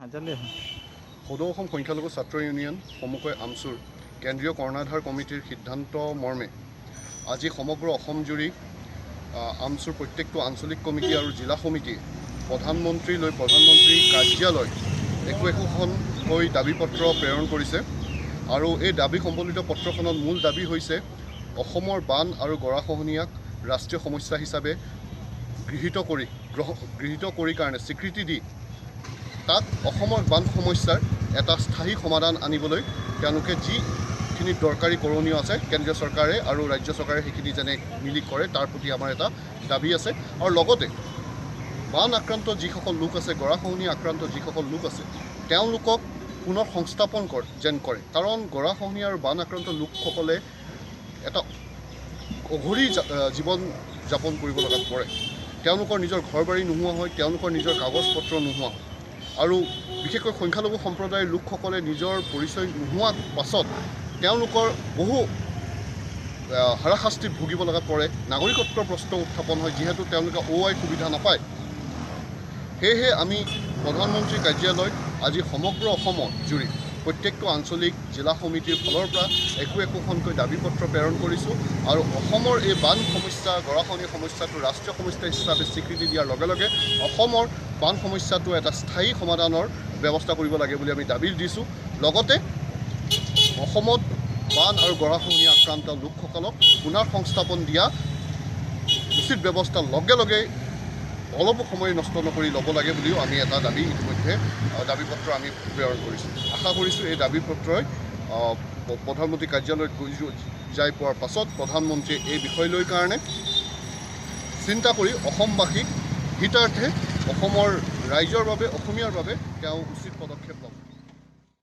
সদৌ অসম সংখ্যালঘু ছাত্ৰ ইউনিয়ন সমুখৰ AAMSUৰ কেন্দ্ৰীয় কৰ্ণাধাৰ কমিটিৰ সিদ্ধান্ত মৰ্মে আজি সমগ্ৰ অসম জুৰি AAMSUৰ প্ৰত্যেকটো আঞ্চলিক কমিটি আৰু জিলা সমিতি প্ৰধানমন্ত্ৰী কাৰ্যালয় একোখনকৈ দাবী পত্ৰ প্ৰেৰণ কৰিছে আৰু এই দাবী সম্বলিত পত্ৰখনৰ মূল দাবী হৈছে অসমৰ বান আৰু গৰাখহনীয়াক ৰাষ্ট্ৰীয় সমস্যা হিচাপে গৃহীত কৰি কাৰণে স্বীকৃতি দি তাত অসমৰ বান সমস্যাৰ এটা স্থায়ী সমাধান আনিবলৈ তেওঁলোকে যিখিনি দৰকাৰী কৰণীয় আছে কেন্দ্ৰীয় চৰকাৰে আৰু ৰাজ্য চৰকাৰে সেইখিনি যেনে মিলি কৰে তাৰ প্ৰতি আমাৰ এটা দাবী আছে আৰু লগতে বান আক্ৰান্ত যিসকল লোক আছে গৰাখহনীয়া আক্ৰান্ত যিসকল লোক আছে তেওঁলোকক পুনৰ সংস্থাপন কৰে কাৰণ গৰাখহনীয়া আৰু বান আক্ৰান্ত লোকসকলে এটা অঘৰী জীৱন যাপন কৰিব লগাত পৰে তেওঁলোকৰ নিজৰ ঘৰ বাৰী নোহোৱা হয় তেওঁলোকৰ নিজৰ কাগজ পত্ৰ নোহোৱা হয় আৰু বিশেষকৈ সংখ্যালঘু সম্প্ৰদায়ৰ লোকসকলে নিজৰ পৰিচয় নোহোৱাৰ পাছত তেওঁলোকৰ বহু হাৰাশাস্তিত ভুগিব লগাত পৰে নাগৰিকত্বৰ প্ৰশ্ন উত্থাপন হয় যিহেতু তেওঁলোকে OI সুবিধা নাপায় সেয়েহে আমি প্ৰধানমন্ত্ৰী কাৰ্যালয়ত আজি সমগ্ৰ অসমৰ জুৰি প্ৰত্যেকটো আঞ্চলিক জিলা সমিতিৰ ফালৰ পৰা একোখনকৈ দাবী পত্ৰ প্ৰেৰণ কৰিছোঁ আৰু অসমৰ এই বান সমস্যা গৰাখহনীয়া সমস্যাটো ৰাষ্ট্ৰীয় সমস্যা হিচাপে স্বীকৃতি দিয়াৰ লগে লগে অসমৰ বান সমস্যাটো এটা স্থায়ী সমাধানৰ ব্যৱস্থা কৰিব লাগে বুলি আমি দাবী দিছোঁ লগতে অসমত বান আৰু গৰাখহনীয়া আক্ৰান্ত লোকসকলক পুনৰ সংস্থাপন দিয়া উচিত ব্যৱস্থা লগে লগে অলপ সময় নষ্ট নকৰি ল'ব লাগে বুলিও আমি এটা দাবী ইতিমধ্যে দাবী পত্ৰ আমি প্ৰেৰণ কৰিছোঁ আশা কৰিছোঁ এই দাবী পত্ৰই প্ৰধানমন্ত্ৰী কাৰ্যালয়ত যাই পোৱাৰ পাছত প্ৰধানমন্ত্ৰীয়ে এই বিষয়লৈ কাৰণে চিন্তা কৰি অসমবাসীক হিতাৰ্থে অসমৰ ৰাইজৰ বাবে অসমীয়াৰ বাবে তেওঁ উচিত পদক্ষেপ ল'ব